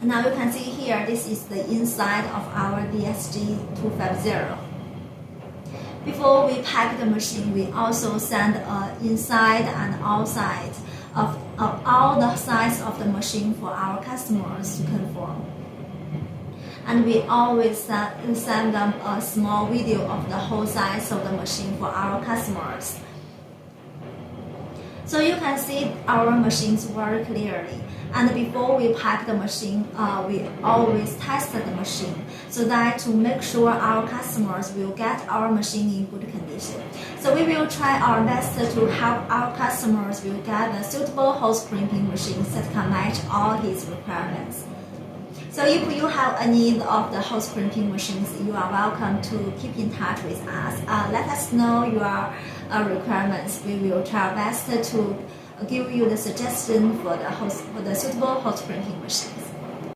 Now you can see here, this is the inside of our DSG250. Before we pack the machine, we also send inside and outside of all the sides of the machine for our customers to confirm. And we always send them a small video of the whole size of the machine for our customers. So you can see our machines very clearly. And before we pack the machine, we always test the machine so that to make sure our customers will get our machine in good condition. So we will try our best to help our customers will get a suitable hose crimping machine that can match all his requirements. So if you have a need of the hose crimping machines, you are welcome to keep in touch with us. Let us know your requirements. We will try our best to give you the suggestion for the suitable hose crimping machines.